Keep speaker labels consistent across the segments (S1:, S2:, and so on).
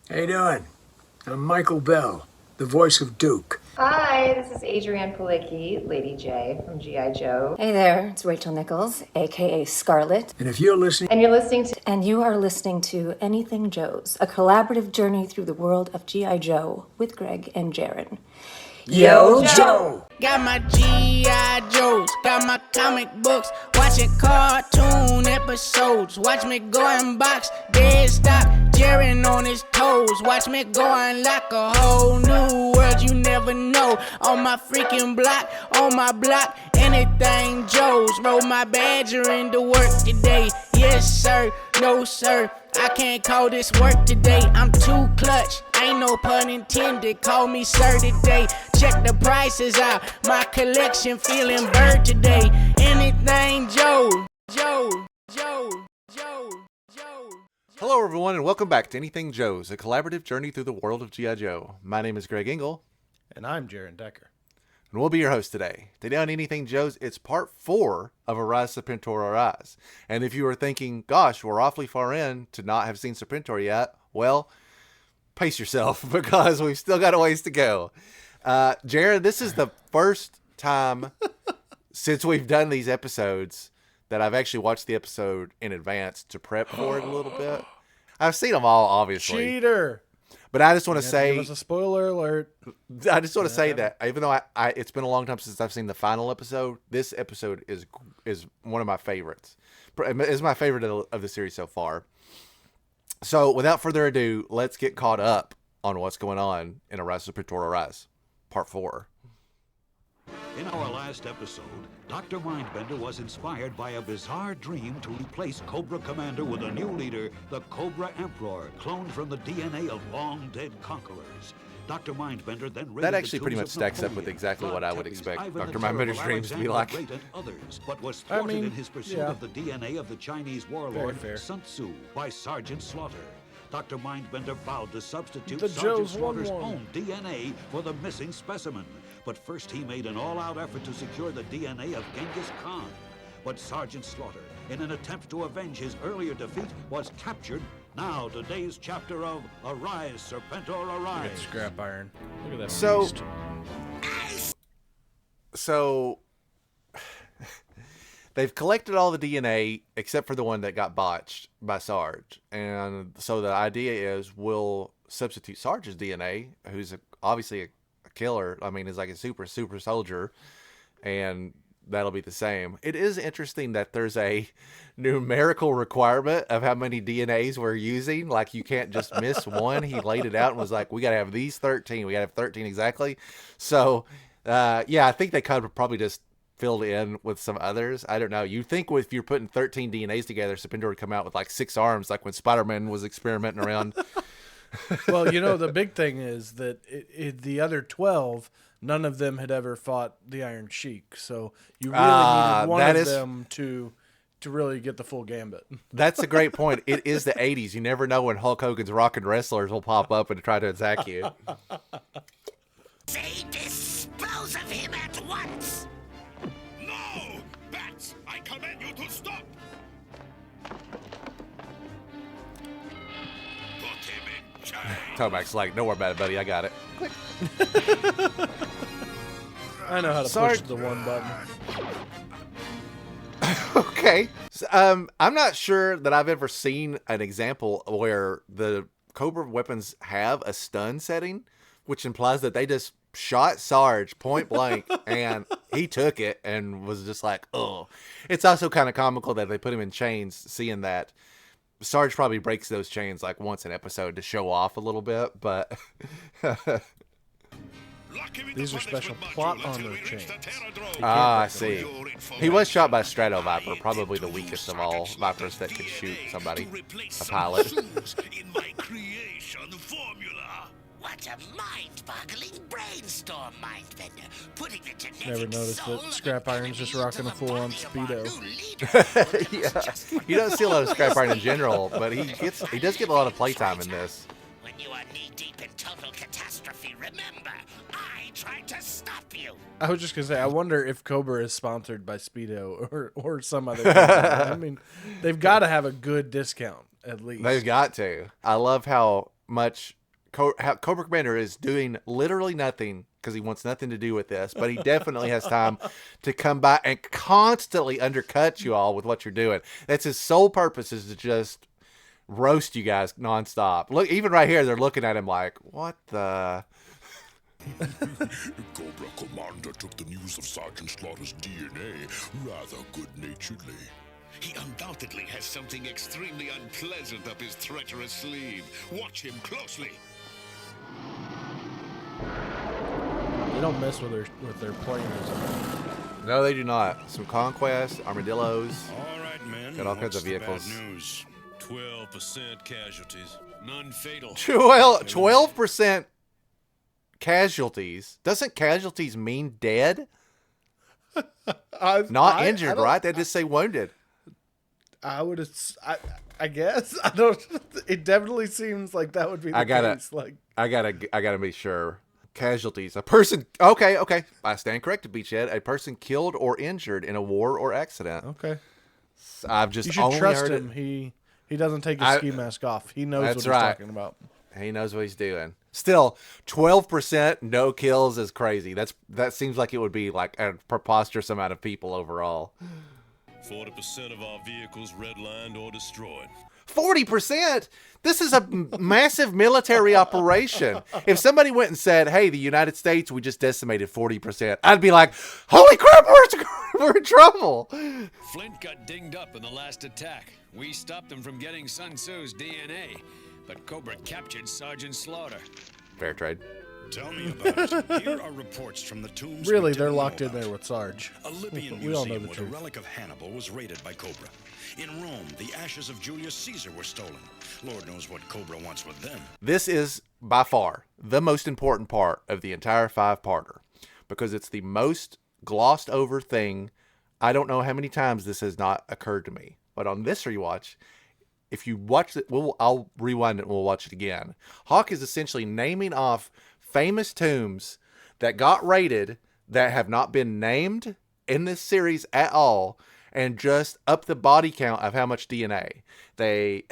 S1: How you doing? I'm Michael Bell, the voice of Duke.
S2: Hi, this is Adrienne Palicki, Lady J from G.I. Joe.
S3: Hey there, it's Rachel Nichols, aka Scarlet.
S1: And if you're listening...
S2: And you're listening to...
S3: And you are listening to Anything Joe's, a collaborative journey through the world of G.I. Joe with Greg and Jaren.
S1: Yo, Joe!
S4: Got my G.I. Joes, got my comic books, watching cartoon episodes. Watch me go and box, dead stop, Jaren on his toes. Watch me go and lock a whole new world you never know. On my freaking block, on my block, anything Joe's. Roll my badger into work today. Yes, sir, no, sir, I can't call this work today. I'm too clutch, ain't no pun intended. Call me sir today. Check the prices out, my collection feeling bird today. Anything Joe, Joe, Joe, Joe, Joe.
S5: Hello, everyone, and welcome back to Anything Joe's, a collaborative journey through the world of G.I. Joe. My name is Greg Engel.
S6: And I'm Jaren Decker.
S5: And we'll be your host today. Today on Anything Joe's, it's part 4 of Arise, Serpentor, Arise. And if you were thinking, gosh, we're awfully far in to not have seen Serpentor yet, well, pace yourself because we've still got a ways to go. Jaren, this is the first time since we've done these episodes that I've actually watched the episode in advance to prep for it a little bit. I've seen them all, obviously.
S6: Cheater!
S5: But I just want to say,
S6: give us a spoiler alert.
S5: I just want to say that even though it's been a long time since I've seen the final episode, this episode is one of my favorites. It's my favorite of the series so far. So without further ado, let's get caught up on what's going on in Arise, Serpentor, Arise, Part 4.
S7: In our last episode, Dr. Mindbender was inspired by a bizarre dream to replace Cobra Commander with a new leader, the Cobra Emperor, cloned from the DNA of long-dead conquerors. Dr. Mindbender then
S5: that actually pretty much stacks up with exactly what I would expect Dr. Mindbender's dreams to be like.
S7: Others, but was thwarted in his pursuit of the DNA of the Chinese warlord Sun Tzu by Sergeant Slaughter. Dr. Mindbender vowed to substitute Sergeant Slaughter's own DNA for the missing specimen. But first he made an all-out effort to secure the DNA of Genghis Khan. But Sergeant Slaughter, in an attempt to avenge his earlier defeat, was captured. Now, today's chapter of Arise, Serpentor, Arise.
S6: Look at scrap iron. Look at that beast.
S5: So they've collected all the DNA except for the one that got botched by Sarge. And so the idea is we'll substitute Sarge's DNA, who's obviously a killer. I mean, is like a super soldier, and that'll be the same. It is interesting that there's a numerical requirement of how many DNAs we're using. Like, you can't just miss one. He laid it out and was like, we got to have these 13. We got to have 13 exactly. So, yeah, I think they kind of probably just filled in with some others. I don't know. You'd think if you're putting 13 DNAs together, Serpentor would come out with like 6 arms, like when Spider-Man was experimenting around.
S6: Well, you know, the big thing is that the other 12, none of them had ever fought the Iron Sheik. So you really needed one of them to really get the full gambit.
S5: That's a great point. It is the 80s. You never know when Hulk Hogan's rockin' wrestlers will pop up and try to attack you.
S8: Say dispose of him at once! No! Bats, I command you to stop! Put him in chains!
S5: Tomac's like, don't worry about it, buddy. I got it. Click.
S6: I know how to push the one button.
S5: Okay. So, I'm not sure that I've ever seen an example where the Cobra weapons have a stun setting, which implies that they just shot Sarge point blank and he took it and was just like, oh. It's also kind of comical that they put him in chains, seeing that Sarge probably breaks those chains like once an episode to show off a little bit, but
S6: these are special plot armor chains.
S5: I see. He was shot by a Strato Viper, probably the weakest of all Vipers that could shoot somebody, a pilot.
S8: In my creation formula. What a mind-boggling brainstorm, Mindbender. Putting the genetic
S6: Never noticed that Scrap Iron's just rocking a full-on Speedo.
S5: Yeah, you don't see a lot of Scrap Iron in general, but he does get a lot of playtime in this.
S8: When you are knee-deep in total catastrophe, remember, I tried to stop you.
S6: I was just going to say, I wonder if Cobra is sponsored by Speedo or some other company. I mean, they've got to have a good discount, at least.
S5: They've got to. I love how much how Cobra Commander is doing literally nothing because he wants nothing to do with this, but he definitely has time to come by and constantly undercut you all with what you're doing. That's his sole purpose, is to just roast you guys nonstop. Look, even right here, they're looking at him like, what the...
S8: Cobra Commander took the news of Sergeant Slaughter's DNA rather good-naturedly. He undoubtedly has something extremely unpleasant up his treacherous sleeve. Watch him closely.
S6: They don't mess with their planes.
S5: No, they do not. Some Conquest, armadillos.
S9: All right, men.
S5: Got all kinds of vehicles.
S9: Bad news. 12% casualties. None fatal.
S5: 12% casualties. Doesn't casualties mean dead? Not injured, right? They just say wounded.
S6: I guess. I don't. It definitely seems like that would be the case. Like,
S5: I gotta be sure. Casualties. A person. Okay. I stand corrected, Beachhead. A person killed or injured in a war or accident.
S6: Okay.
S5: I've just
S6: you should
S5: only
S6: trust
S5: heard
S6: him.
S5: it.
S6: He doesn't take his ski mask off. He knows what he's talking about.
S5: He knows what he's doing. Still, 12% no kills is crazy. That seems like it would be like a preposterous amount of people overall.
S9: 40% of our vehicles redlined or destroyed.
S5: 40%? This is a massive military operation. If somebody went and said, hey, the United States, we just decimated 40%, I'd be like, holy crap, we're in trouble.
S10: Flint got dinged up in the last attack. We stopped him from getting Sun Tzu's DNA, but Cobra captured Sergeant Slaughter.
S5: Fair trade.
S11: Tell me about it. Here are reports from the tombs.
S6: Really, they're locked in there with Sarge.
S11: A Libyan museum where the relic of Hannibal was raided by Cobra. In Rome, the ashes of Julius Caesar were stolen. Lord knows what Cobra wants with them.
S5: This is by far the most important part of the entire 5-parter because it's the most glossed over thing. I don't know how many times this has not occurred to me, but on this rewatch, if you watch it, I'll rewind it and we'll watch it again. Hawk is essentially naming off famous tombs that got raided that have not been named in this series at all, and just up the body count of how much DNA. They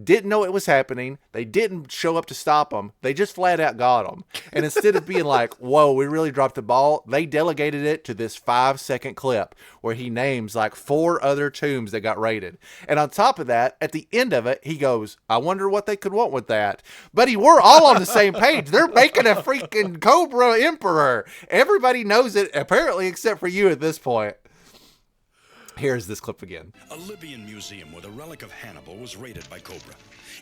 S5: didn't know it was happening. They didn't show up to stop them. They just flat out got them. And instead of being like, whoa, we really dropped the ball, they delegated it to this 5-second clip where he names like 4 other tombs that got raided. And on top of that, at the end of it, he goes, I wonder what they could want with that. Buddy, we're all on the same page. They're making a freaking Cobra Emperor. Everybody knows it, apparently, except for you at this point. Here's this clip again.
S11: A Libyan museum where the relic of Hannibal was raided by Cobra.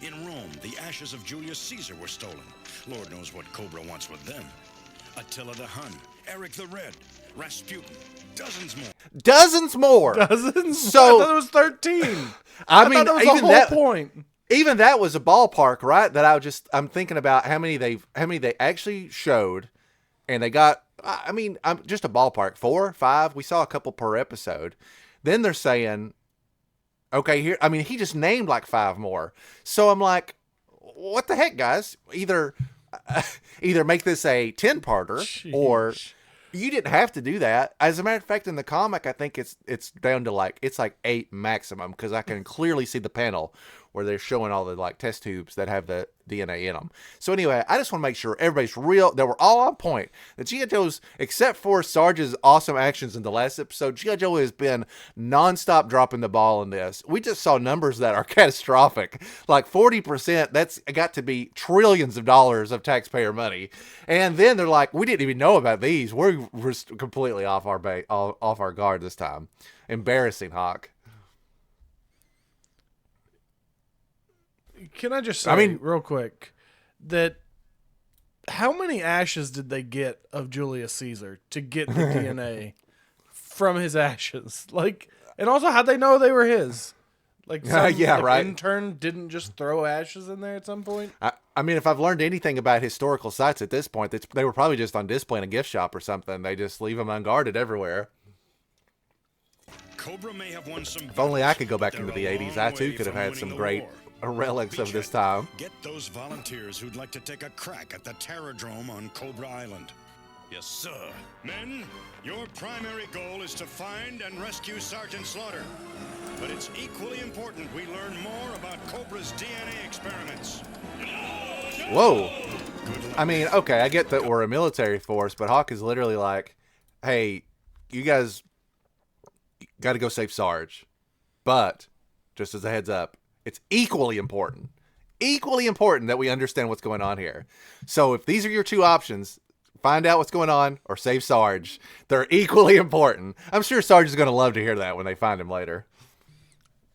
S11: In Rome, the ashes of Julius Caesar were stolen. Lord knows what Cobra wants with them. Attila the Hun, Eric the Red, Rasputin, dozens more.
S5: Dozens more. So
S6: I thought it was 13.
S5: I mean,
S6: thought that was
S5: even
S6: the whole
S5: that
S6: point.
S5: Even that was a ballpark, right? That I'm thinking about how many they actually showed, and they got. I mean, I'm just a ballpark, 4, 5. We saw a couple per episode. Then they're saying, okay, here, I mean, he just named like 5 more. So I'm like, what the heck, guys? Either make this a 10-parter or you didn't have to do that. As a matter of fact, in the comic, I think it's down to like 8 maximum because I can clearly see the panel where they're showing all the like test tubes that have the DNA in them. So anyway, I just want to make sure everybody's real, that we're all on point. The G.I. Joe's, except for Sarge's awesome actions in the last episode, G.I. Joe has been nonstop dropping the ball in this. We just saw numbers that are catastrophic. Like 40%, that's got to be trillions of dollars of taxpayer money. And then they're like, we didn't even know about these. We're completely off our guard this time. Embarrassing, Hawk.
S6: Can I just say, real quick, that how many ashes did they get of Julius Caesar to get the DNA from his ashes? Like, and also, how'd they know they were his? Like, some intern didn't just throw ashes in there at some point?
S5: I mean, if I've learned anything about historical sites at this point, they were probably just on display in a gift shop or something. They just leave them unguarded everywhere.
S11: Cobra may have won some.
S5: If only I could go back into the 80s, I too could have had some great relics of this time.
S11: Get those volunteers who'd like to take a crack at the terror Drome on Cobra Island.
S9: Yes, sir.
S11: Men, your primary goal is to find and rescue Sergeant Slaughter. But it's equally important we learn more about Cobra's DNA experiments.
S5: Whoa. I mean, okay, I get that we're a military force, but Hawk is literally like, hey, you guys got to go save Sarge. But, just as a heads up, it's equally important that we understand what's going on here. So if these are your two options, find out what's going on or save Sarge. They're equally important. I'm sure Sarge is going to love to hear that when they find him later.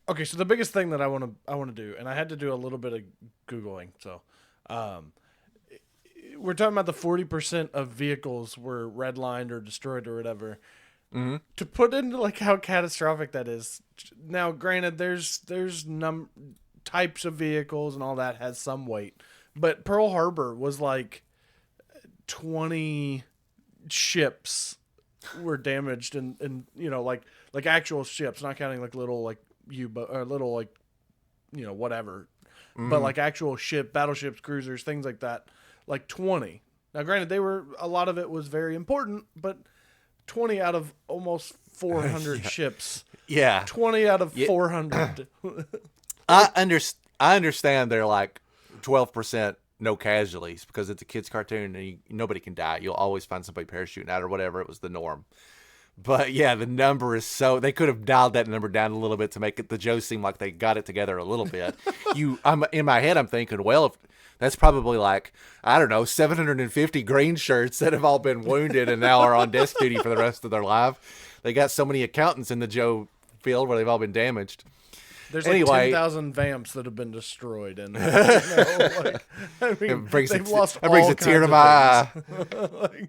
S6: Okay, so the biggest thing that I want to do, and I had to do a little bit of Googling, so we're talking about the 40% of vehicles were redlined or destroyed or whatever. Mm-hmm. To put into like how catastrophic that is. Now, granted, there's types of vehicles and all that has some weight, but Pearl Harbor was like 20 ships were damaged, and like actual ships, not counting like little like U-boat or little like whatever, but like actual battleships, cruisers, things like that, like 20. Now, granted, a lot of it was very important, but 20 out of almost 400 ships.
S5: Yeah.
S6: 20 out of 400.
S5: I understand they're like 12% no casualties because it's a kid's cartoon and nobody can die. You'll always find somebody parachuting out or whatever. It was the norm. But yeah, the number is they could have dialed that number down a little bit to make the Joes seem like they got it together a little bit. In my head, I'm thinking, well, if that's probably like, I don't know, 750 green shirts that have all been wounded and now are on desk duty for the rest of their life. They got so many accountants in the Joe field where they've all been damaged.
S6: There's like 10,000 vamps that have been destroyed, and it brings a tear to my eye.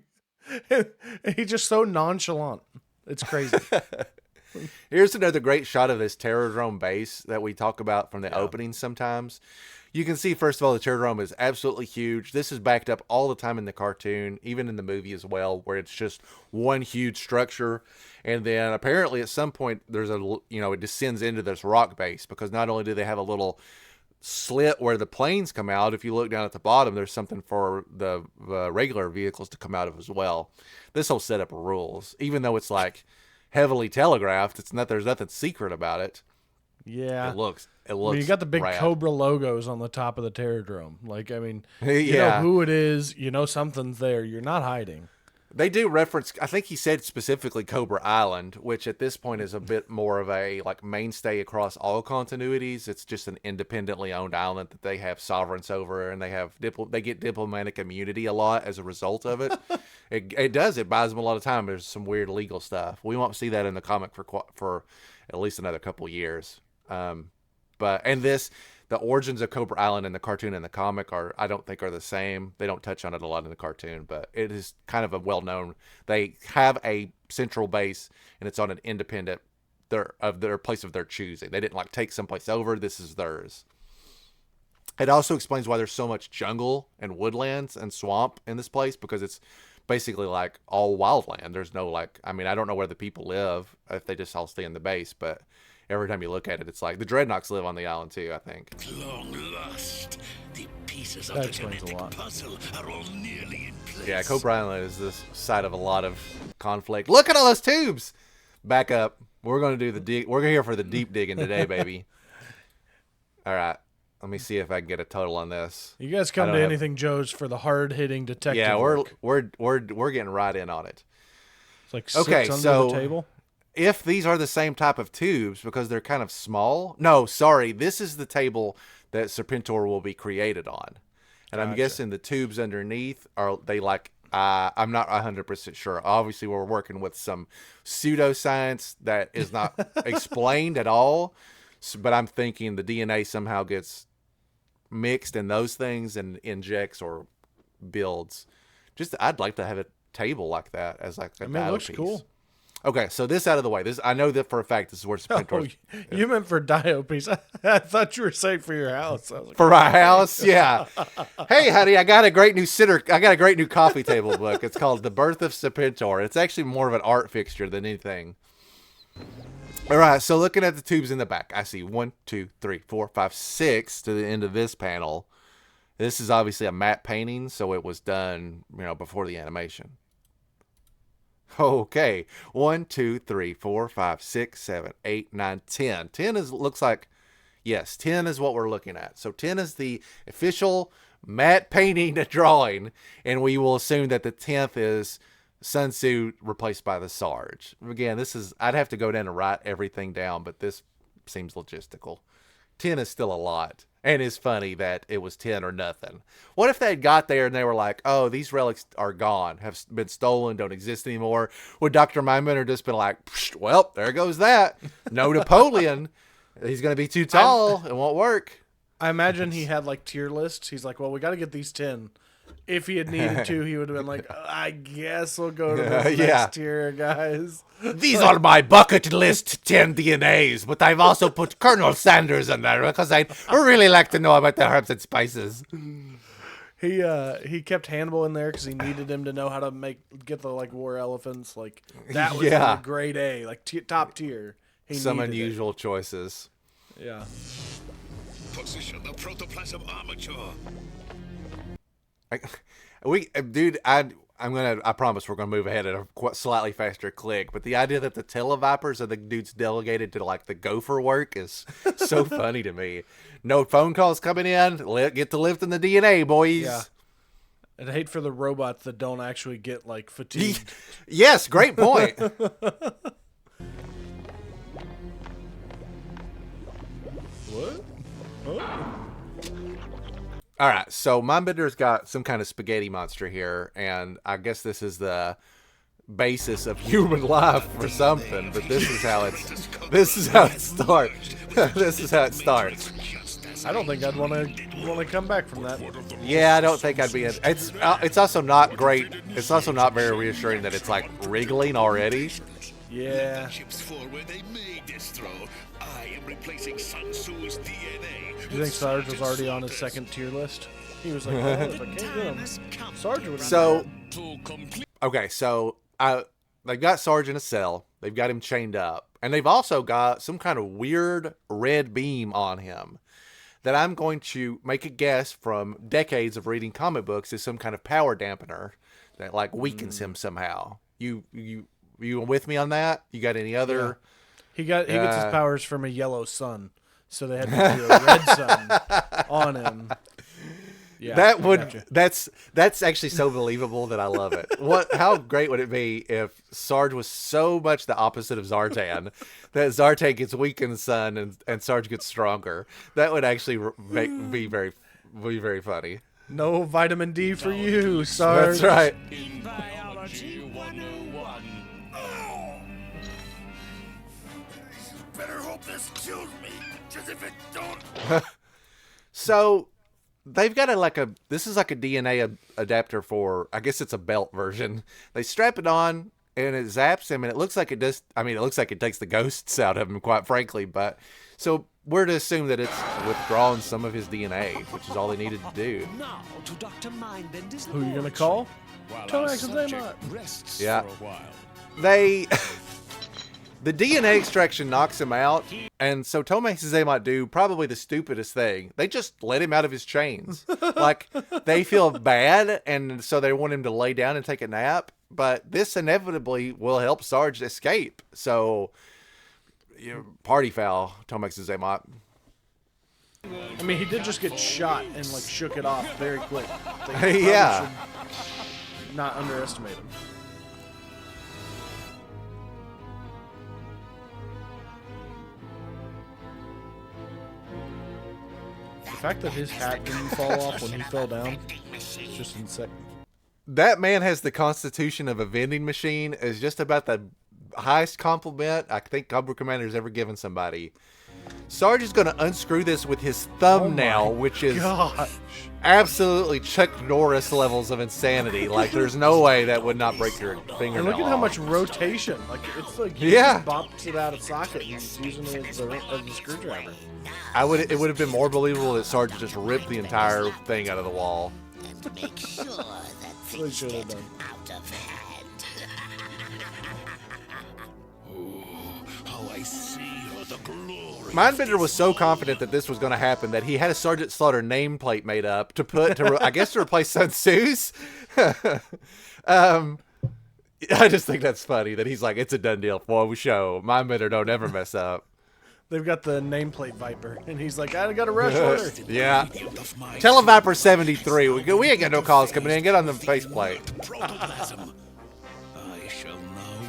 S6: He's just so nonchalant. It's crazy.
S5: Here's another great shot of this Drome base that we talk about from the opening sometimes. You can see, first of all, the Drome is absolutely huge. This is backed up all the time in the cartoon, even in the movie as well, where it's just one huge structure. And then apparently at some point there's it descends into this rock base, because not only do they have a little slit where the planes come out, if you look down at the bottom, there's something for the regular vehicles to come out of as well. This whole setup rules, even though it's like heavily telegraphed. There's nothing secret about it.
S6: Yeah,
S5: it looks.
S6: I mean, you got the big
S5: rad.
S6: Cobra logos on the top of the Drome. Like, I mean, you
S5: know
S6: who it is. You know something's there. You're not hiding.
S5: They do reference, I think he said specifically Cobra Island, which at this point is a bit more of a like mainstay across all continuities. It's just an independently owned island that they have sovereigns over, and they get diplomatic immunity a lot as a result of it. It buys them a lot of time. There's some weird legal stuff. We won't see that in the comic for at least another couple years. The origins of Cobra Island in the cartoon and the comic I don't think are the same. They don't touch on it a lot in the cartoon, but it is kind of a well-known. They have a central base, and it's on an independent their place of their choosing. They didn't like take someplace over. This is theirs. It also explains why there's so much jungle and woodlands and swamp in this place, because it's basically like all wildland. There's no I don't know where the people live if they just all stay in the base, but every time you look at it, it's like the Dreadnoks live on the island too, I think.
S8: Long lost. The pieces of
S6: that
S8: the
S6: explains a lot.
S8: Puzzle are all nearly in place.
S5: Yeah, Cobra Island is the site of a lot of conflict. Look at all those tubes. Back up. We're going to do the dig. We're here for the deep digging today, baby. All right. Let me see if I can get a total on this.
S6: You guys come to Anything Joe's for the hard-hitting detective.
S5: Yeah,
S6: work.
S5: we're getting right in on it.
S6: It's like six under the table.
S5: If these are the same type of tubes, because they're kind of small. No, sorry. This is the table that Serpentor will be created on. And I'm guessing the tubes underneath are they like, I'm not 100% sure. Obviously, we're working with some pseudoscience that is not explained at all. But I'm thinking the DNA somehow gets mixed in those things and injects or builds. I'd like to have a table like that as like a
S6: it looks cool.
S5: Okay, so this out of the way. I know that for a fact this is where Serpentor.
S6: Oh, you meant for Dio piece. I thought you were saying for your house. I was like,
S5: for my house, yeah. Hey, honey, I got a great new coffee table book. It's called The Birth of Serpentor. It's actually more of an art fixture than anything. All right, so looking at the tubes in the back, I see 1, 2, 3, 4, 5, 6 to the end of this panel. This is obviously a matte painting, so it was done, before the animation. Okay, 1, 2, 3, 4, 5, 6, 7, 8, 9, 10. 10 looks like, yes, 10 is what we're looking at. So 10 is the official matte painting a drawing, and we will assume that the 10th is Sun Tzu replaced by the Sarge. Again, I'd have to go down and write everything down, but this seems logistical. 10 is still a lot. And it's funny that it was 10 or nothing. What if they had got there and they were like, oh, these relics are gone, have been stolen, don't exist anymore? Would Dr. Mindbender just been like, well, there goes that. No Napoleon. He's going to be too tall. It won't work.
S6: I imagine he had like tier lists. He's like, well, we got to get these 10. If he had needed to, he would have been like, I guess we'll go to the next tier, guys.
S5: These are my bucket list 10 DNAs, but I've also put Colonel Sanders in there because I really like to know about the herbs and spices.
S6: He kept Hannibal in there because he needed him to know how to get the like war elephants. Like that was like, a grade A, like top tier.
S5: Some unusual choices.
S6: Yeah.
S8: Position the protoplasm armature.
S5: I promise we're gonna move ahead at a slightly faster click. But the idea that the Televipers are the dudes delegated to like the gopher work is so funny to me. No phone calls coming in. Get to lifting the DNA, boys.
S6: Yeah. I'd hate for the robots that don't actually get like fatigued.
S5: Yes, great point.
S6: What? Oh.
S5: All right, so Mindbender's got some kind of spaghetti monster here, and I guess this is the basis of human life or something. But this is how it starts. This is how it starts.
S6: I don't think I'd want to come back from that.
S5: Yeah, I don't think I'd be. It's also not great. It's also not very reassuring that it's like wriggling already.
S6: Yeah. Do you think Sarge was already on his second tier list? He was like, oh, if I can't get him, Sarge would have
S5: okay, so they've got Sarge in a cell. They've got him chained up. And they've also got some kind of weird red beam on him that I'm going to make a guess from decades of reading comic books is some kind of power dampener that like weakens him somehow. You with me on that? You got any other?
S6: Yeah. He gets his powers from a yellow sun. So they had to do a red sun on him. Yeah,
S5: that's actually so believable that I love it. How great would it be if Sarge was so much the opposite of Zartan that Zartan gets weak in the sun and Sarge gets stronger? That would actually be very funny.
S6: No vitamin D for you, Sarge.
S5: That's right.
S8: In Biology 101. Better hope this kills me. Because if it don't.
S5: So they've got this is like a DNA adapter for, I guess it's a belt version. They strap it on and it zaps him, and it looks like it does. I mean, it looks like it takes the ghosts out of him, quite frankly. But so we're to assume that it's withdrawing some of his DNA, which is all they needed to do.
S6: Now to Dr. Mindbender's Who are you gonna call? Tomax and Zaymot.
S5: Yeah. They. The DNA extraction knocks him out, and so Tomax and Zaymot do probably the stupidest thing. They just let him out of his chains. Like, they feel bad, and so they want him to lay down and take a nap, but this inevitably will help Sarge escape. So, party foul, Tomax and Zaymot.
S6: I mean, he did just get shot and, like, shook it off very quick.
S5: Yeah.
S6: Should not underestimate him. The fact that his hat didn't fall off when he fell down is just insane.
S5: That man has the constitution of a vending machine is just about the highest compliment I think Cobra Commander's ever given somebody. Sarge is going to unscrew this with his thumbnail, which is absolutely Chuck Norris levels of insanity. Like, there's no way that would not break your fingernail.
S6: And look at how much rotation. Like, it's like he just bops it out of socket and he's using it as the screwdriver.
S5: It would have been more believable that Sarge just ripped the entire thing out of the wall.
S8: Make sure that
S6: things should have done.
S8: Out of hand. Oh, how I see the glory.
S5: Mindbender was so confident that this was going to happen that he had a Sergeant Slaughter nameplate made up I guess to replace Sun Tzu's. I just think that's funny that he's like, it's a done deal for the show. Mindbender don't ever mess up.
S6: They've got the nameplate Viper, and he's like, I got a rush order.
S5: Yeah. Tell him Viper 73. We ain't got no calls coming in. Get on the faceplate.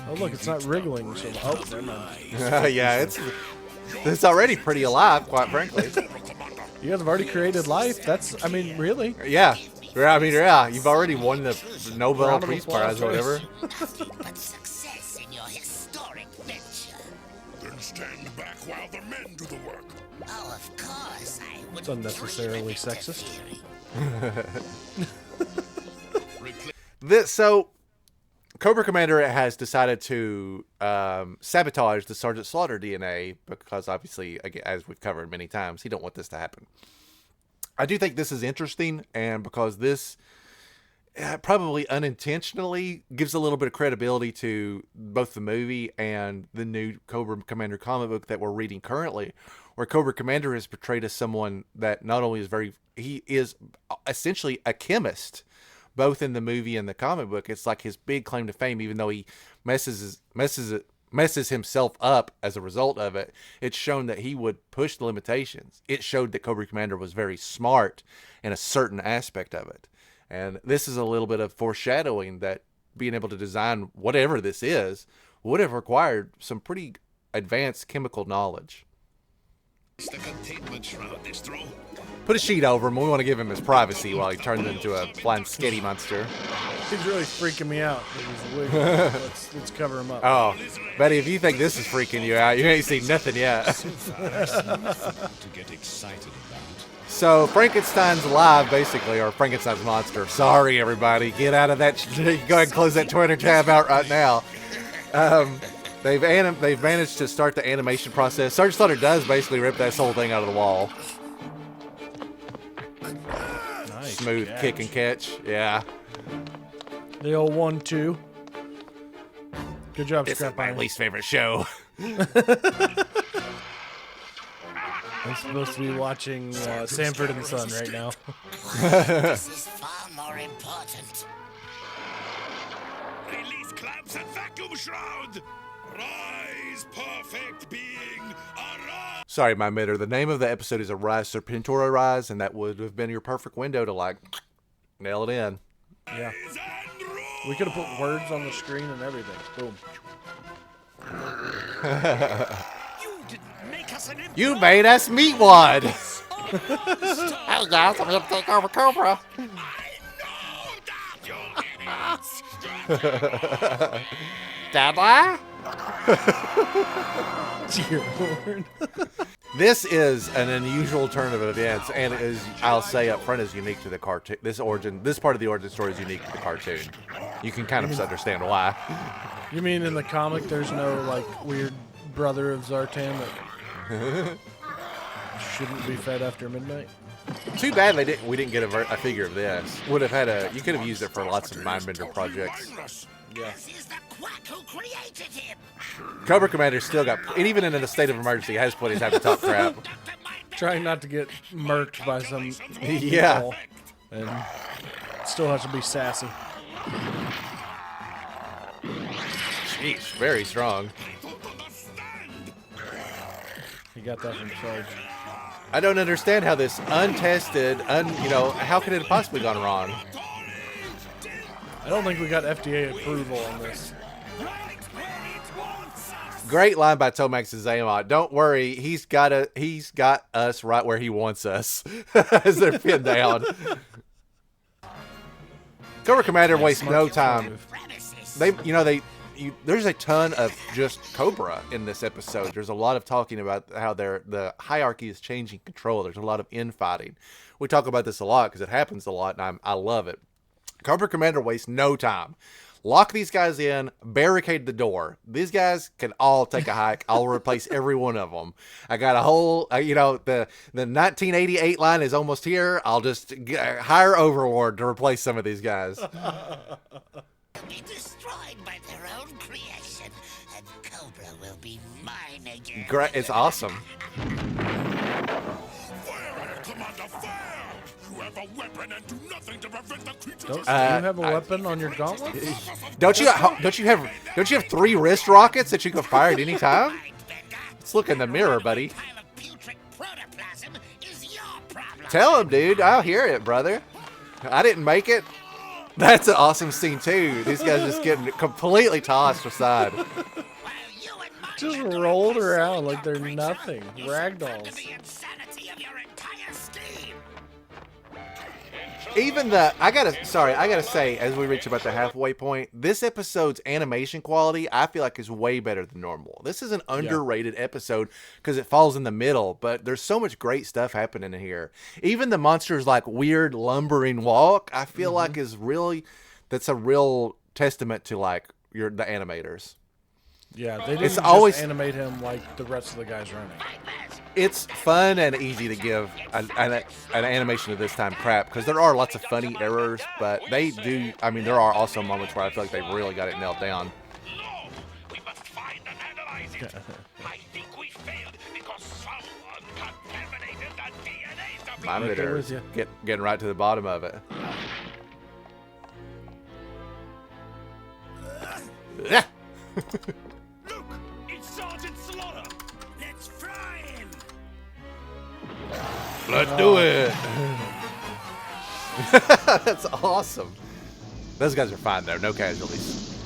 S6: Oh, look, it's not wriggling. So, oh, never mind.
S5: Yeah, it's already pretty alive, quite frankly.
S6: You guys have already created life. That's, I mean, really?
S5: Yeah. I mean, yeah. You've already won the Nobel Peace Prize or whatever.
S8: But success in your historic venture. Then stand back while the men do the work. Oh, of course I would.
S6: It's unnecessarily sexist.
S5: So, Cobra Commander has decided to sabotage the Sergeant Slaughter DNA because, obviously, as we've covered many times, he don't want this to happen. I do think this is interesting, and because this probably unintentionally gives a little bit of credibility to both the movie and the new Cobra Commander comic book that we're reading currently, where Cobra Commander is portrayed as someone that not only he is essentially a chemist, both in the movie and the comic book. It's like his big claim to fame, even though he messes himself up as a result of it. It's shown that he would push the limitations. It showed that Cobra Commander was very smart in a certain aspect of it. And this is a little bit of foreshadowing that being able to design whatever this is would have required some pretty advanced chemical knowledge. Put a sheet over him. We want to give him his privacy while he turns into a flying skitty monster.
S6: He's really freaking me out. Let's cover him up.
S5: Oh, Betty, if you think this is freaking you out, you ain't seen nothing yet.
S10: To get excited about.
S5: So Frankenstein's alive, basically, or Frankenstein's monster. Sorry, everybody. Get out of that. Go ahead and close that Twitter tab out right now. They've managed to start the animation process. Sergeant Slaughter does basically rip that whole thing out of the wall.
S6: Nice
S5: Smooth
S6: catch.
S5: kick and catch. Yeah.
S6: The old 1-2. Good job,
S5: This
S6: Scrap
S5: is my
S6: Iron.
S5: least favorite show.
S6: I'm supposed to be watching Sanford and Son right now.
S8: This is far more important.
S11: Release clamps and vacuum shroud. Rise, perfect being. Arise.
S5: Sorry, my mitter. The name of the episode is Arise, Serpentor Arise, and that would have been your perfect window to, like, nail it in.
S6: Yeah. We could have put words on the screen and everything. Boom.
S5: You made us meet one. Hey guys, I'm gonna take over Cobra. Dada?
S6: Dear Lord.
S5: This is an unusual turn of events, and is, I'll say up front, is unique to the cartoon. This part of the origin story is unique to the cartoon. You can kind of understand why.
S6: You mean in the comic there's no, like, weird brother of Zartan that shouldn't be fed after midnight?
S5: Too bad we didn't get a figure of this. Would have had you could have used it for lots of Mindbender projects.
S6: Yeah.
S5: Cobra Commander still got, and even in a state of emergency, has plenty of time to talk crap.
S6: Trying not to get murked by some
S5: Yeah.
S6: meatball, and still has to be sassy.
S5: Jeez, very strong.
S6: You got that from Sarge.
S5: I don't understand how this untested, how could it have possibly gone wrong?
S6: I don't think we got FDA approval on this.
S5: Great line by Tomax and Zaymot. Don't worry, he's got us right where he wants us as they're pinned down. Cobra Commander wastes no time. There's a ton of just Cobra in this episode. There's a lot of talking about how the hierarchy is changing control. There's a lot of infighting. We talk about this a lot because it happens a lot, and I love it. Cobra Commander wastes no time. Lock these guys in, barricade the door. These guys can all take a hike. I'll replace every one of them. I got a whole, the 1988 line is almost here. I'll just hire Overlord to replace some of these guys.
S8: Be destroyed by their own creation, and Cobra will be mine again.
S5: Great, it's awesome.
S8: Fire, Commander, fire! You have a weapon and do nothing to prevent the creatures.
S6: Don't you have a weapon on your gauntlets?
S5: Don't you have 3 wrist rockets that you can fire at any time? Let's look in the mirror, buddy. Tell him, dude. I'll hear it, brother. I didn't make it. That's an awesome scene, too. These guys just getting completely tossed aside.
S6: Just rolled around like they're nothing. Ragdolls.
S5: Even I gotta say, as we reach about the halfway point, this episode's animation quality, I feel like, is way better than normal. This is an underrated episode because it falls in the middle, but there's so much great stuff happening in here. Even the monster's like weird lumbering walk, I feel like that's a real testament to like the animators.
S6: Yeah, they didn't just animate him like the rest of the guys running.
S5: It's fun and easy to give an animation of this time crap because there are lots of funny errors, but they do. I mean, there are also moments where I feel like they really got it nailed down.
S8: We must find and analyze it. I think we failed because someone contaminated the DNA.
S5: My emitter getting right to the bottom of it.
S8: Look, it's Sergeant Slaughter. Let's fry him.
S5: Let's do it. That's awesome. Those guys are fine though. No casualties.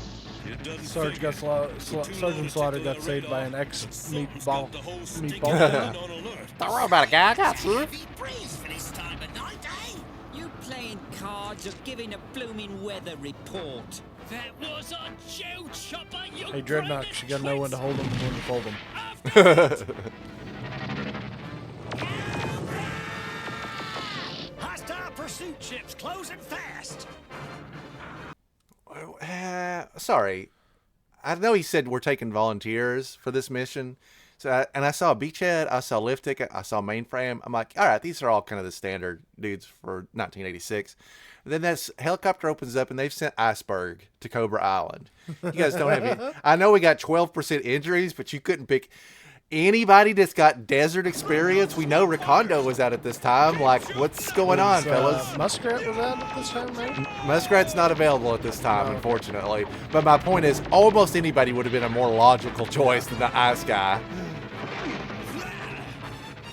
S6: Sarge got Sergeant Slaughter got saved by an ex-meatball.
S5: Don't worry about it, guy. I got you.
S12: You playing cards or giving a blooming weather report?
S10: That was a Joe chopper, you
S6: Hey, Dreadnought, you gotta know when to hold them and when to fold them.
S8: Hostile pursuit ships closing fast.
S5: Sorry. I know he said we're taking volunteers for this mission. And I saw a beachhead, I saw lift ticket, I saw mainframe. I'm like, all right, these are all kind of the standard dudes for 1986. And then this helicopter opens up and they've sent Iceberg to Cobra Island. You guys don't have any. I know we got 12% injuries, but you couldn't pick anybody that's got desert experience. We know Recondo was out at this time. Like, what's going on, fellas?
S6: Muskrat was out at this time, right?
S5: Muskrat's not available at this time, unfortunately. But my point is, almost anybody would have been a more logical choice than the ice guy.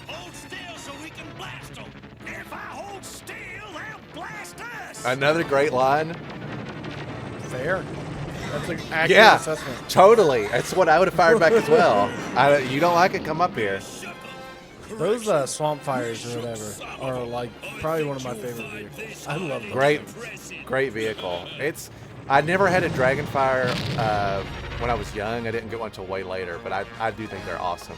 S8: Hold still so we can blast them. If I hold still, they'll blast us.
S5: Another great line.
S6: Fair. That's an accurate assessment.
S5: Totally. That's what I would have fired back as well. You don't like it? Come up here.
S6: Those swamp fires or whatever are like probably one of my favorite vehicles. I love them.
S5: Great vehicle. I never had a Dragonfire when I was young. I didn't get one until way later, but I do think they're awesome.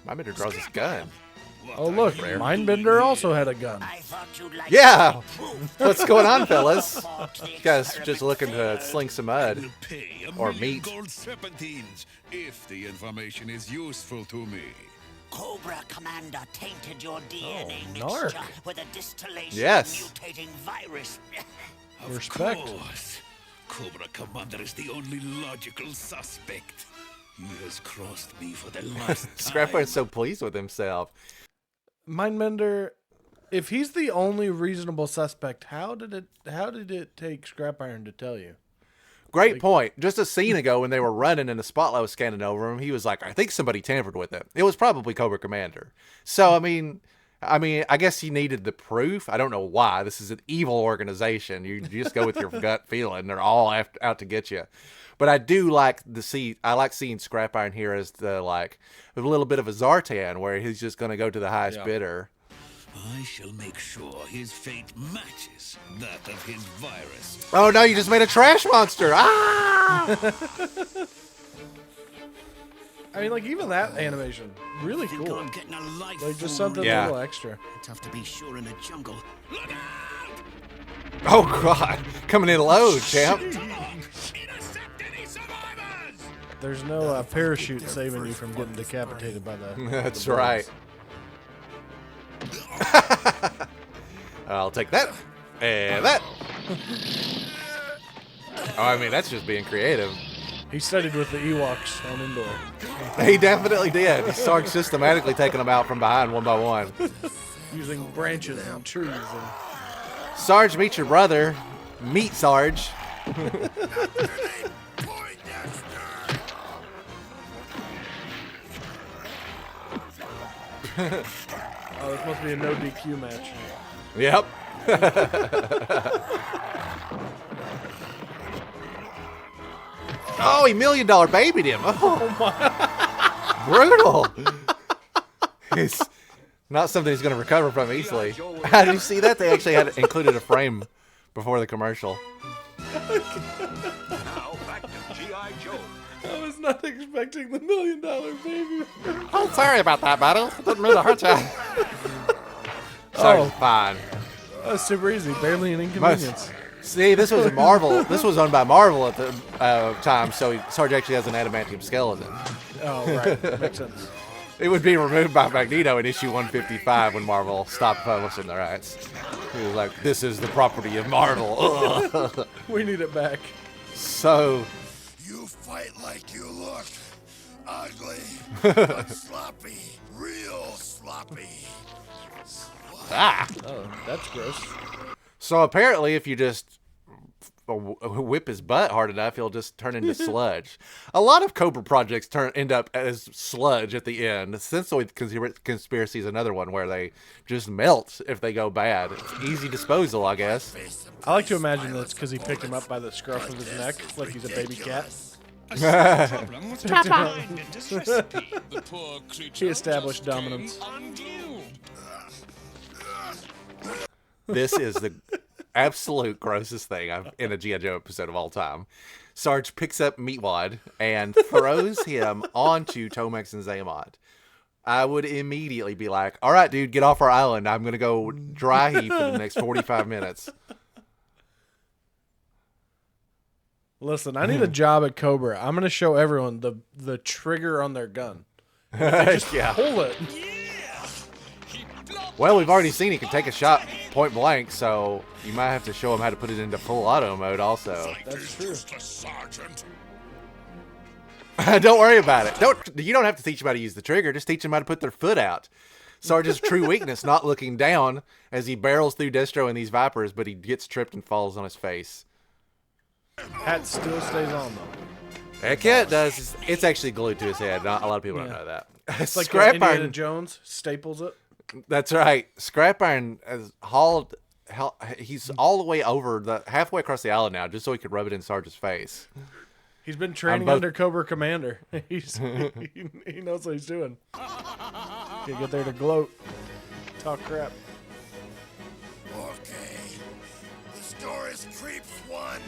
S5: My emitter draws his gun.
S6: Oh look, Mindbender also had a gun.
S5: Yeah! What's going on, fellas? You guys just looking to sling some mud. Or meat.
S8: Gold serpentines, if the information is useful to me.
S13: Cobra Commander tainted your DNA
S6: narc.
S13: mixture with a distillation mutating virus.
S6: Respect.
S8: Of course. Cobra Commander is the only logical suspect. He has crossed me for the last time.
S5: Scrapper's so pleased with himself.
S6: Mindbender, if he's the only reasonable suspect, how did it take Scrap Iron to tell you?
S5: Great point. Just a scene ago when they were running and the spotlight was scanning over him, he was like, I think somebody tampered with it. It was probably Cobra Commander. So, I mean, I guess he needed the proof. I don't know why. This is an evil organization. You just go with your gut feeling. They're all out to get you. But I do like seeing Scrap Iron here as a little bit of a Zartan where he's just going to go to the highest bidder.
S8: I shall make sure his fate matches that of his virus.
S5: Oh no, you just made a trash monster. Ah!
S6: I mean, like, even that animation, really cool.
S8: I'm getting a life
S6: like, just something a little extra.
S8: Tough to be sure in the jungle. Look out!
S5: Oh god, coming in low, champ.
S6: There's no parachute saving you from getting decapitated by the.
S5: That's right. I'll take that and that. Oh, I mean, that's just being creative.
S6: He studied with the Ewoks on Endor.
S5: He definitely did. He started systematically taking them out from behind one by one.
S6: Using branches and trees.
S5: Sarge, meet your brother. Meet Sarge.
S6: Oh, this must be a no DQ match.
S5: Yep. Oh, he $1 million babied him. Oh my. Brutal. It's not something he's going to recover from easily. How did you see that? They actually had included a frame before the commercial.
S7: Now back to G.I. Joe.
S6: I was not expecting the $1 million baby.
S5: Oh, sorry about that, buddy. Didn't mean to hurt you. Sorry, fine.
S6: That's super easy. Barely an inconvenience.
S5: See, this was a Marvel. This was owned by Marvel at the time, so Sarge actually has an adamantium skeleton.
S6: Oh, right. Makes sense.
S5: It would be removed by Magneto in issue 155 when Marvel stopped publishing the rights. He was like, this is the property of Marvel.
S6: We need it back.
S5: So...
S8: You fight like you look. Ugly, but sloppy. Real sloppy.
S5: Ah!
S6: Oh, that's gross.
S5: So apparently if you just whip his butt hard enough, he'll just turn into sludge. A lot of Cobra projects end up as sludge at the end. Sensoid Conspiracy is another one where they just melt if they go bad. It's easy disposal, I guess.
S6: I like to imagine that's because he picked him up by the scruff of his neck, like he's a baby cat. He established dominance.
S5: This is the absolute grossest thing in a G.I. Joe episode of all time. Sarge picks up Meatwad and throws him onto Tomex and Zaymot. I would immediately be like, all right, dude, get off our island. I'm going to go dry heap for the next 45 minutes.
S6: Listen, I need a job at Cobra. I'm going to show everyone the trigger on their gun. Just pull it.
S5: Well, we've already seen he can take a shot point blank, so you might have to show him how to put it into full auto mode also.
S6: That's true.
S5: Don't worry about it. You don't have to teach him how to use the trigger. Just teach him how to put their foot out. Sarge's true weakness, not looking down as he barrels through Destro and these Vipers, but he gets tripped and falls on his face.
S6: Hat still stays on, though.
S5: Heck yeah, it does. It's actually glued to his head. Not a lot of people don't know that.
S6: It's like Indiana Jones staples it.
S5: That's right. Scrap Iron has he's all the way over halfway across the island now, just so he could rub it in Sarge's face.
S6: He's been training under Cobra Commander. he knows what he's doing. Can't get there to gloat. Talk crap.
S8: Okay. The store is creeps one.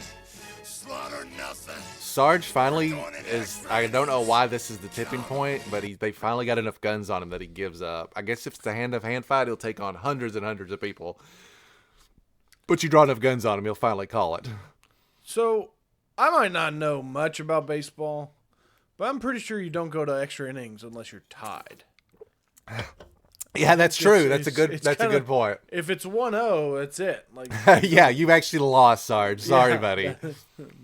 S8: Slaughter nothing.
S5: Sarge finally is, I don't know why this is the tipping point, but they finally got enough guns on him that he gives up. I guess if it's a hand-to-hand fight, he'll take on hundreds and hundreds of people. But you draw enough guns on him, he'll finally call it.
S6: So, I might not know much about baseball, but I'm pretty sure you don't go to extra innings unless you're tied.
S5: Yeah, that's true. That's a good point.
S6: If it's 1-0, that's it. Like,
S5: yeah, you've actually lost, Sarge. Sorry, buddy.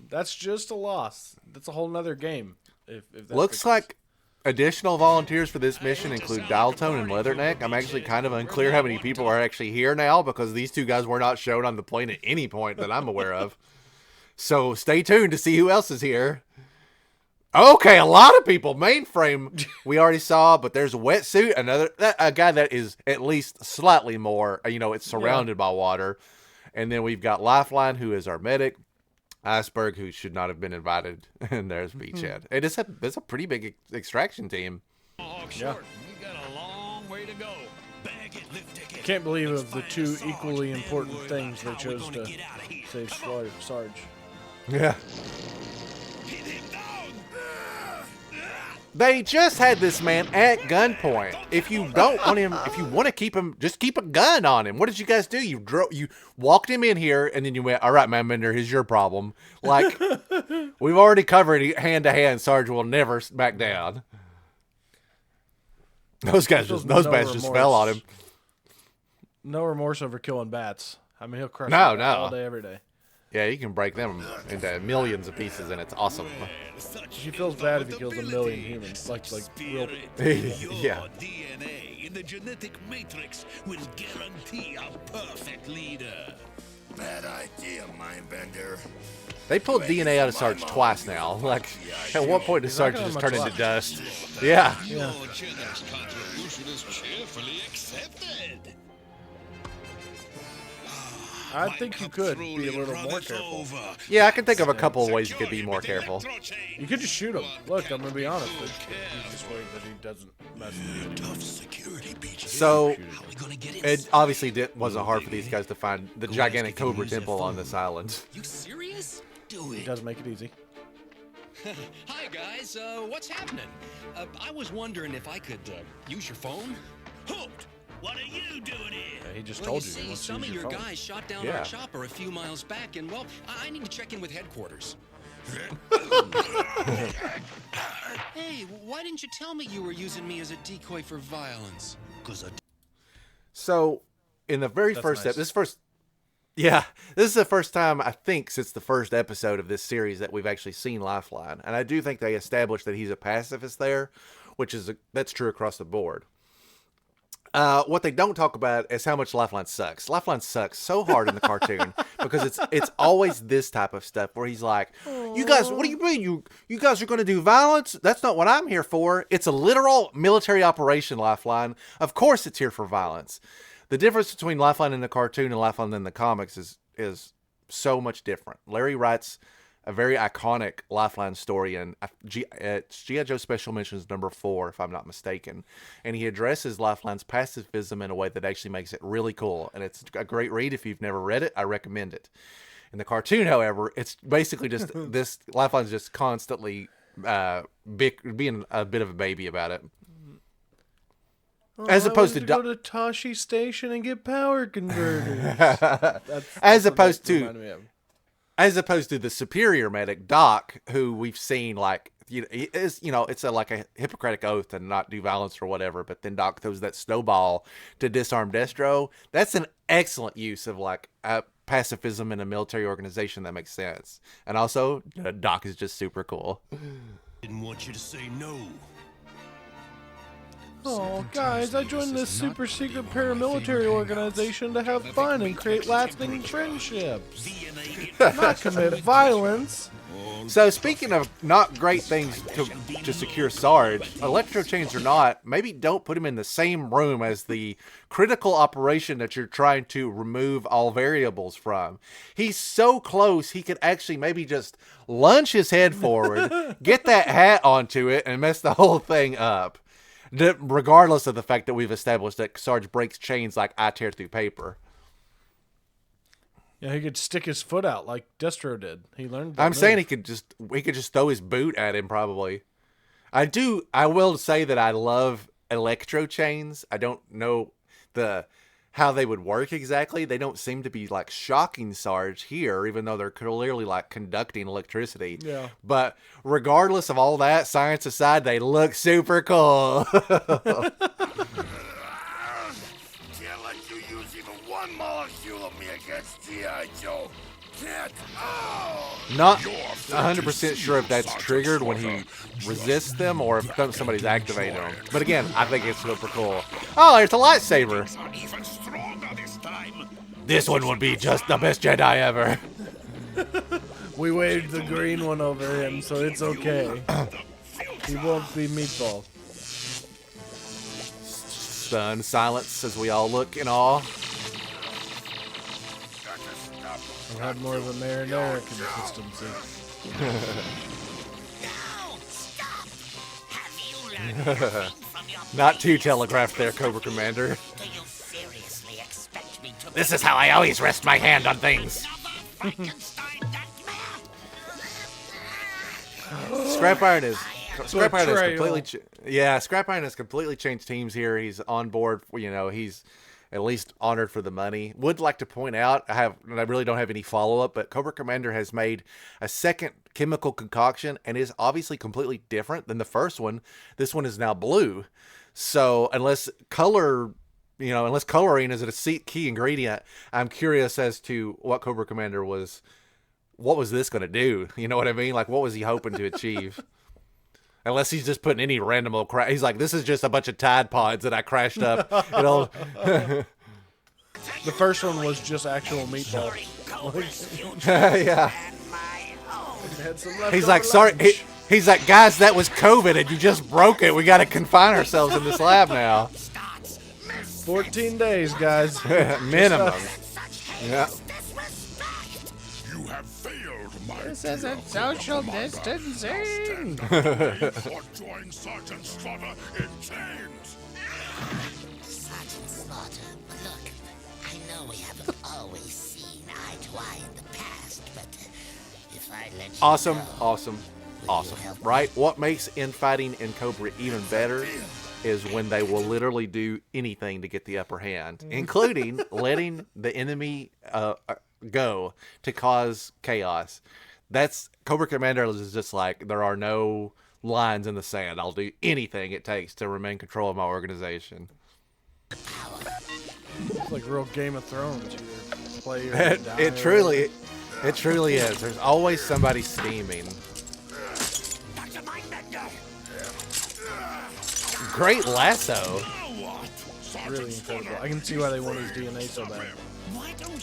S6: That's just a loss. That's a whole nother game. If
S5: Looks like additional volunteers for this mission include Dialtone and Leatherneck. I'm actually kind of unclear how many people are actually here now because these two guys were not shown on the plane at any point that I'm aware of. So stay tuned to see who else is here. Okay, a lot of people. Mainframe we already saw, but there's a wetsuit, a guy that is at least slightly more, it's surrounded by water. And then we've got Lifeline, who is our medic. Iceberg, who should not have been invited. And there's Beachhead. It's a pretty big extraction team.
S6: Yeah. Can't believe of the two equally important things they chose to save Sarge.
S5: Yeah. They just had this man at gunpoint. If you don't want him, if you want to keep him, just keep a gun on him. What did you guys do? You walked him in here, and then you went, all right, man, Bender, here's your problem. Like, we've already covered hand-to-hand. Sarge will never back down. Those bats just fell on him.
S6: No remorse over killing bats. I mean, he'll crush
S5: them
S6: all day, every day.
S5: Yeah, you can break them into millions of pieces, and it's awesome.
S6: He feels bad if he kills 1 million humans. Like real.
S5: Yeah.
S8: DNA in the genetic matrix will guarantee a perfect leader. Bad idea, Mindbender.
S5: They pulled DNA out of Sarge twice now. Like, at what point does Sarge just turn into dust? Yeah.
S9: Your genetics contribution is cheerful. Gratefully accepted.
S6: I think you could be a little more careful.
S5: Yeah, I can think of a couple of ways you could be more careful.
S6: You could just shoot him. Look, I'm gonna be honest. He's just worried that he doesn't mess with you.
S8: Tough security beach.
S5: So, it obviously wasn't hard for these guys to find the gigantic Cobra temple on this island.
S10: You serious? Do
S6: He
S10: it.
S6: does make it easy.
S10: Hi guys, what's happening? I was wondering if I could use your phone.
S8: Hooked. What are you doing here?
S6: Yeah, he just
S10: Well,
S6: told
S10: you
S6: you.
S10: see,
S6: He wants to
S10: some
S6: use
S10: of
S6: your
S10: your
S6: phone.
S10: guys shot down
S5: Yeah.
S10: our chopper a few miles back, and well, I need to check in with headquarters. Hey, why didn't you tell me you were using me as a decoy for violence?
S5: So, in the very
S6: That's
S5: first
S6: nice.
S5: this is the first time, I think, since the first episode of this series that we've actually seen Lifeline. And I do think they established that he's a pacifist there, which is that's true across the board. What they don't talk about is how much Lifeline sucks. Lifeline sucks so hard in the cartoon because it's always this type of stuff where he's like, "You guys, what do you mean you guys are going to do violence? That's not what I'm here for. It's a literal military operation, Lifeline. Of course, it's here for violence." The difference between Lifeline in the cartoon and Lifeline in the comics is so much different. Larry writes a very iconic Lifeline story in G.I. Joe Special Missions number 4, if I'm not mistaken. And he addresses Lifeline's pacifism in a way that actually makes it really cool. And it's a great read. If you've never read it, I recommend it. In the cartoon, however, it's basically just this Lifeline's just constantly being a bit of a baby about it. As opposed to
S6: go to Tashi Station and get power converters.
S5: As opposed to the superior medic Doc, who we've seen like it's like a Hippocratic oath to not do violence or whatever. But then Doc throws that snowball to disarm Destro. That's an excellent use of like pacifism in a military organization that makes sense. And also, Doc is just super cool.
S8: Didn't want you to say no.
S6: Oh, guys, I joined this super secret paramilitary organization to have fun and create lasting friendships. Not commit violence.
S5: So speaking of not great things to secure Sarge, electro chains or not, maybe don't put him in the same room as the critical operation that you're trying to remove all variables from. He's so close, he could actually maybe just lunge his head forward, get that hat onto it, and mess the whole thing up. Regardless of the fact that we've established that Sarge breaks chains like I tear through paper.
S6: Yeah, he could stick his foot out like Destro did. He learned that
S5: I'm
S6: move.
S5: saying he could just throw his boot at him probably. I will say that I love electro chains. I don't know how they would work exactly. They don't seem to be like shocking Sarge here, even though they're clearly like conducting electricity.
S6: Yeah.
S5: But regardless of all that, science aside, they look super cool.
S8: Can't let you use even one molecule of me against G.I. Joe. Can't. Oh!
S5: Not 100% sure if that's triggered when he resists them or if somebody's activating them. But again, I think it's super cool. Oh, there's a lightsaber.
S8: Even stronger this time.
S5: This one would be just the best Jedi ever.
S6: We waved the green one over him, so it's okay. He won't be meatball.
S5: Stunned silence as we all look in awe.
S6: I'll have more of a marinara consistency.
S5: Not too telegraphed there, Cobra Commander.
S13: Do you seriously expect me to...
S5: This is how I always rest my hand on things. Scrap Iron has completely changed teams here. He's on board. He's at least honored for the money. Would like to point out, I really don't have any follow-up, but Cobra Commander has made a second chemical concoction and is obviously completely different than the first one. This one is now blue. So unless coloring is a key ingredient, I'm curious as to what Cobra Commander was. What was this going to do? You know what I mean? Like, what was he hoping to achieve? Unless he's just putting any random old crap. He's like, this is just a bunch of Tide Pods that I crashed up. The
S6: first one was just actual meatball.
S5: Yeah. He's like, sorry. He's like, guys, that was COVID and you just broke it. We got to confine ourselves in this lab now.
S6: 14 days, guys.
S5: Minimum. Yeah.
S8: You have failed, my
S4: This isn't social distancing.
S8: or join Sergeant Slaughter in chains.
S13: Sergeant Slaughter, look, I know we haven't always seen eye to eye in the past, but if I let you
S5: Awesome,
S13: go,
S5: awesome, awesome. Right? What makes infighting in Cobra even better is when they will literally do anything to get the upper hand, including letting the enemy go to cause chaos. That's Cobra Commander is just like, there are no lines in the sand. I'll do anything it takes to remain control of my organization.
S6: It's like real Game of Thrones.
S5: It truly is. There's always somebody steaming. Great lasso.
S6: Really incredible. I can see why they want his DNA so bad.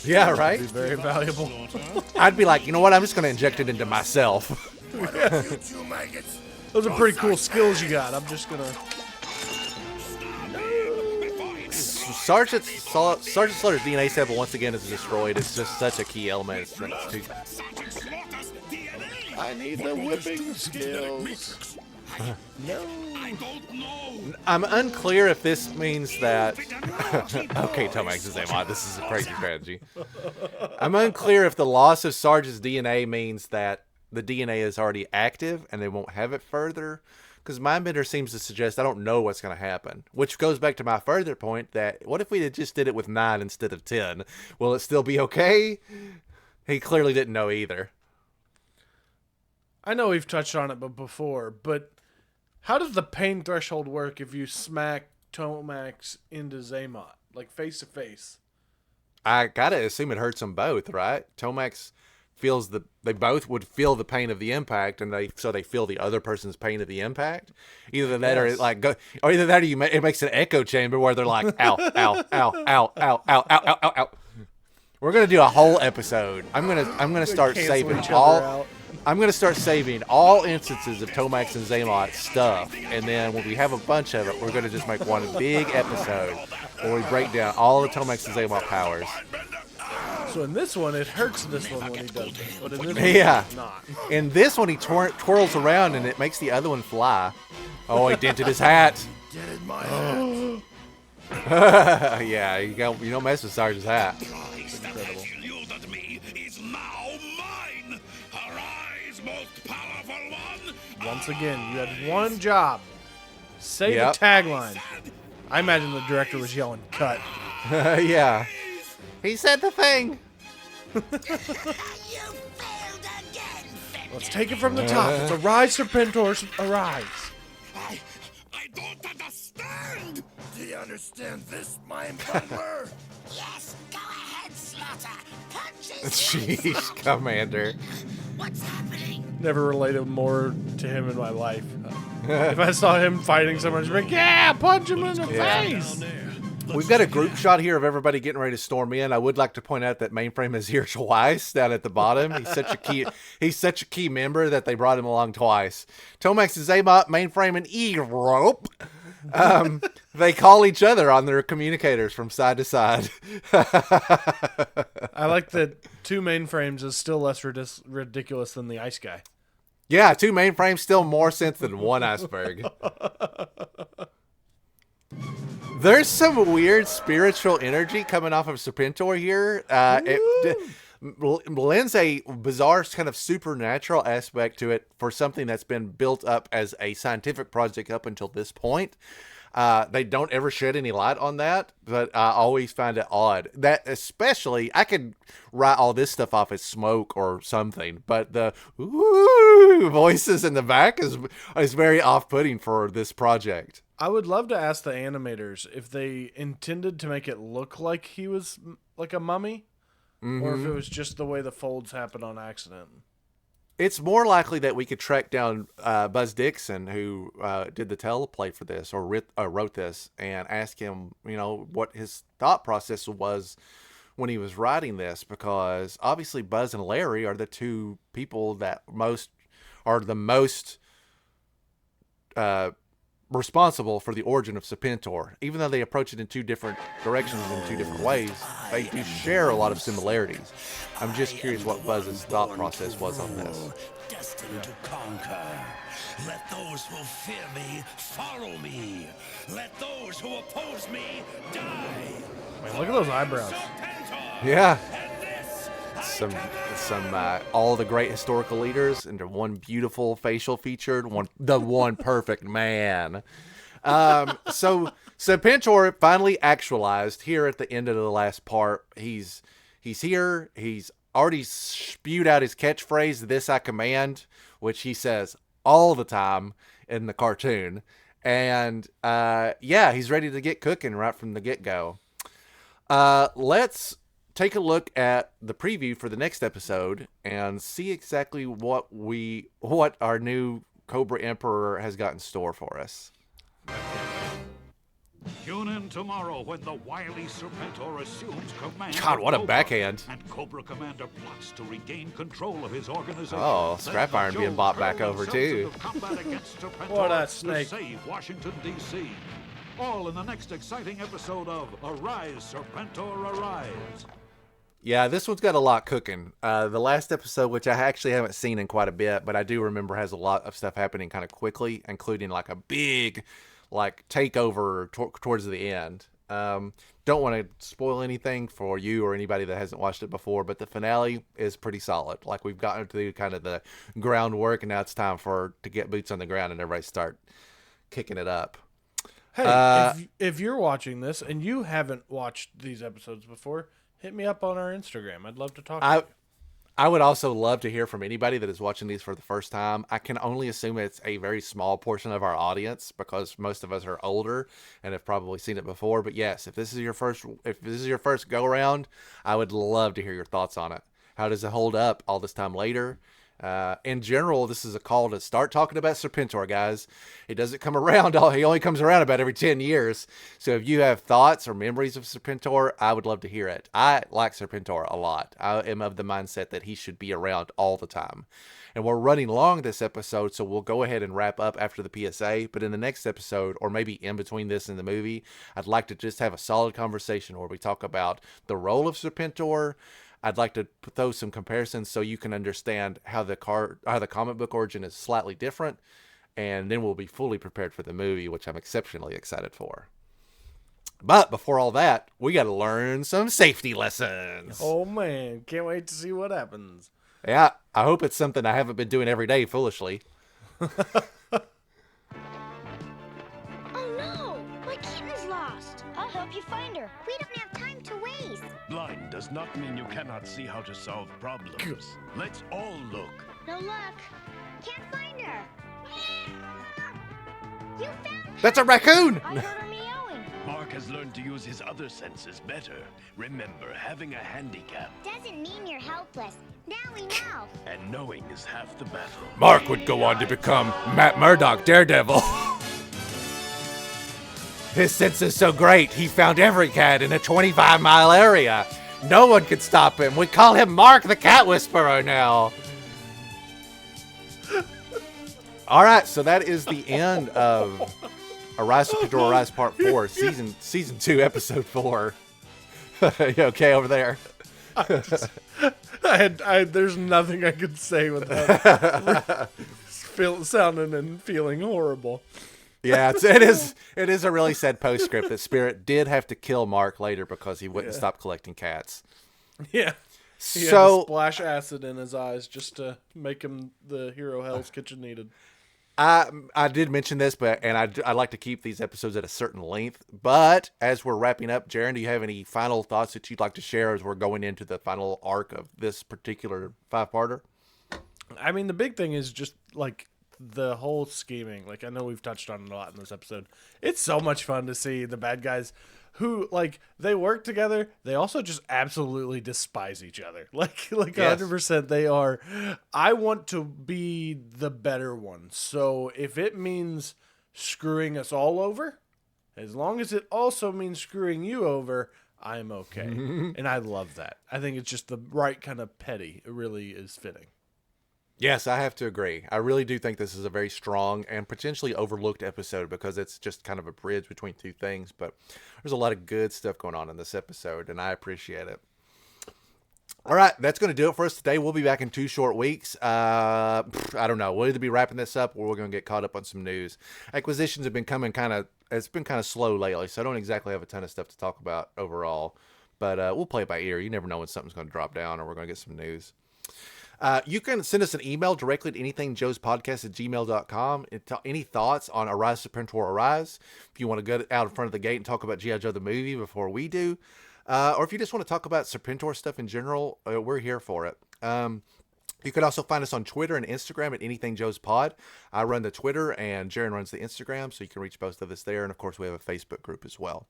S5: Yeah, right?
S6: It'd be very valuable.
S5: I'd be like, you know what? I'm just going to inject it into myself.
S6: Those are pretty cool skills you got. I'm just going to...
S5: Sergeant Slaughter's DNA sample once again is destroyed. It's just such a key element.
S6: I need the whipping skills. No.
S5: I'm unclear if this means that... Okay, Tomax is Amon. This is a crazy strategy. I'm unclear if the loss of Sarge's DNA means that the DNA is already active and they won't have it further. Because Mindbender seems to suggest I don't know what's going to happen. Which goes back to my further point that what if we just did it with 9 instead of 10? Will it still be okay? He clearly didn't know either.
S6: I know we've touched on it before, but how does the pain threshold work if you smack Tomax into Zaymot? Like face to face?
S5: I gotta assume it hurts them both, right? Tomax feels they both would feel the pain of the impact, and they feel the other person's pain of the impact. Either that, or either that, or it makes an echo chamber where they're like, ow, ow, ow, ow, ow, ow, ow, ow, ow. We're gonna do a whole episode. I'm gonna start saving all. I'm gonna start saving all instances of Tomax and Zaymot stuff, and then when we have a bunch of it, we're gonna just make one big episode where we break down all the Tomax and Zaymot powers.
S6: So in this one, it hurts this one when he does it, but in this one,
S5: it's
S6: not.
S5: In this one, he twirls around and it makes the other one fly. Oh, he dented his hat.
S8: Dented my hat.
S5: Yeah, you don't mess with Sarge's hat.
S8: Incredible.
S6: Once again, you had one job. Say the tagline. I imagine the director was yelling, "Cut."
S5: Yeah. He said the thing.
S6: Let's take it from the top. It's arise, Serpentor, arise.
S8: I don't understand. Do you understand this, mind bundler?
S13: Yes, go ahead, Slaughter. Punch his
S5: Jeez, Commander.
S13: What's happening?
S6: Never related more to him in my life. If I saw him fighting someone, I'd be like, yeah, punch him in the face.
S5: We've got a group shot here of everybody getting ready to storm in. I would like to point out that Mainframe is here twice down at the bottom. He's such a key member that they brought him along twice. Tomax and Zaymot, Mainframe, and E-Rope. They call each other on their communicators from side to side.
S6: I like that 2 mainframes is still less ridiculous than the ice guy.
S5: Yeah, 2 mainframes still more sense than 1 iceberg. There's some weird spiritual energy coming off of Serpentor here. It lends a bizarre kind of supernatural aspect to it for something that's been built up as a scientific project up until this point. They don't ever shed any light on that, but I always find it odd. That especially, I could write all this stuff off as smoke or something, but the voices in the back is very off-putting for this project.
S6: I would love to ask the animators if they intended to make it look like he was like a mummy, or if it was just the way the folds happened on accident.
S5: It's more likely that we could track down Buzz Dixon, who did the teleplay for this or wrote this, and ask him, what his thought process was when he was writing this, because obviously Buzz and Larry are the 2 people that are the most responsible for the origin of Serpentor. Even though they approach it in two different directions in two different ways, they do share a lot of similarities. I'm just curious what Buzz's thought process was on this.
S8: Destined to conquer. Let those who fear me follow me. Let those who oppose me die.
S6: Man, look at those eyebrows.
S5: Yeah. Some all the great historical leaders into one beautiful facial featured the one perfect man. So Serpentor finally actualized here at the end of the last part. He's here. He's already spewed out his catchphrase, "This I command," which he says all the time in the cartoon. And he's ready to get cooking right from the get-go. Let's take a look at the preview for the next episode and see exactly what our new Cobra Emperor has got in store for us.
S7: Tune in tomorrow when the wily Serpentor assumes command.
S5: God, what a
S7: Cobra,
S5: backhand.
S7: And Cobra Commander plots to regain control of his organization.
S5: Oh, Scrap Iron being bought back over too.
S6: What a snake.
S7: To save Washington, D.C. All in the next exciting episode of Arise, Serpentor, Arise.
S5: Yeah, this one's got a lot cooking. The last episode, which I actually haven't seen in quite a bit, but I do remember has a lot of stuff happening kind of quickly, including like a big takeover towards the end. Don't want to spoil anything for you or anybody that hasn't watched it before, but the finale is pretty solid. Like, we've gotten to kind of the groundwork, and now it's time to get boots on the ground and everybody start kicking it up.
S6: Hey, if you're watching this and you haven't watched these episodes before, hit me up on our Instagram. I'd love to talk to you.
S5: I would also love to hear from anybody that is watching these for the first time. I can only assume it's a very small portion of our audience because most of us are older and have probably seen it before. But yes, if this is your first go around, I would love to hear your thoughts on it. How does it hold up all this time later? In general, this is a call to start talking about Serpentor, guys. He doesn't come around. He only comes around about every 10 years. So if you have thoughts or memories of Serpentor, I would love to hear it. I like Serpentor a lot. I am of the mindset that he should be around all the time. And we're running long this episode, so we'll go ahead and wrap up after the PSA. But in the next episode, or maybe in between this and the movie, I'd like to just have a solid conversation where we talk about the role of Serpentor. I'd like to throw some comparisons so you can understand how the comic book origin is slightly different, and then we'll be fully prepared for the movie, which I'm exceptionally excited for. But before all that, we got to learn some safety lessons.
S6: Oh man, can't wait to see what happens.
S5: Yeah, I hope it's something I haven't been doing every day foolishly.
S14: Oh no, my kitten's lost. I'll help you find her. We don't have time to waste.
S15: Blind does not mean you cannot see how to solve problems. Let's all look.
S14: No luck. Can't find her. You found her.
S5: That's a raccoon!
S14: I heard her meowing.
S15: Mark has learned to use his other senses better. Remember, having a handicap.
S14: Doesn't mean you're helpless. Now we know.
S15: And knowing is half the battle.
S5: Mark would go on to become Matt Murdock, Daredevil. His sense is so great, he found every cat in a 25-mile area. No one could stop him. We call him Mark the Cat Whisperer now. All right, so that is the end of Arise Serpentor, Arise Part 4, Season 2, Episode 4. You okay over there?
S6: There's nothing I could say without sounding and feeling horrible.
S5: Yeah, it is a really sad postscript that Spirit did have to kill Mark later because he wouldn't stop collecting cats.
S6: Yeah. He had to splash acid in his eyes just to make him the hero Hell's Kitchen needed.
S5: I did mention this, and I like to keep these episodes at a certain length. But as we're wrapping up, Jaren, do you have any final thoughts that you'd like to share as we're going into the final arc of this particular 5-parter?
S6: I mean, the big thing is just like the whole scheming. Like, I know we've touched on it a lot in this episode. It's so much fun to see the bad guys who, like, they work together. They also just absolutely despise each other. Like 100% they are. I want to be the better one. So if it means screwing us all over, as long as it also means screwing you over, I'm okay. And I love that. I think it's just the right kind of petty. It really is fitting.
S5: Yes, I have to agree. I really do think this is a very strong and potentially overlooked episode because it's just kind of a bridge between two things. But there's a lot of good stuff going on in this episode, and I appreciate it. All right, that's going to do it for us today. We'll be back in 2 short weeks. I don't know. We'll either be wrapping this up or we're going to get caught up on some news. Acquisitions have been coming it's been kind of slow lately, so I don't exactly have a ton of stuff to talk about overall. But we'll play it by ear. You never know when something's going to drop down or we're going to get some news. You can send us an email directly to anythingjoespodcast@gmail.com. Any thoughts on Arise Serpentor Arise? If you want to go out in front of the gate and talk about G.I. Joe the movie before we do. Or if you just want to talk about Serpentor stuff in general, we're here for it. You can also find us on Twitter and Instagram at AnythingJoesPod. I run the Twitter and Jaren runs the Instagram, so you can reach both of us there. And, of course, we have a Facebook group as well.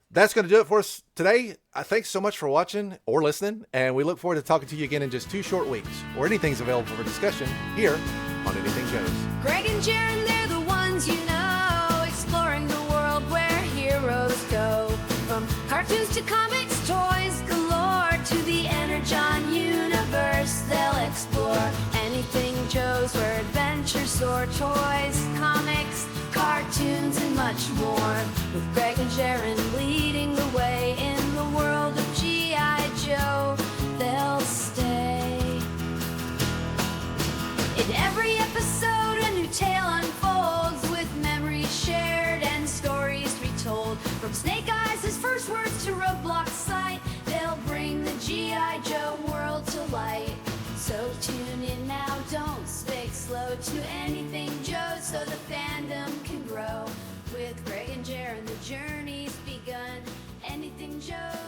S5: That's going to do it for us today. Thanks so much for watching or listening, and we look forward to talking to you again in just 2 short weeks, or anything's available for discussion here on Anything Joes.
S16: Greg and Jaren, they're the ones you know, exploring the world where heroes go. From cartoons to comics, toys galore, to the Energon universe, they'll explore. Anything Joe's, where adventures soar, toys, comics, cartoons, and much more. With Greg and Jaren leading the way in the world of G.I. Joe, they'll stay. In every episode, a new tale unfolds, with memories shared and stories retold. From Snake Eyes' first words to Roadblock's sight, they'll bring the G.I. Joe world to light. So tune in now, don't speak slow to Anything Joe, so the fandom can grow. With Greg and Jaren, the journey's begun. Anything Joe.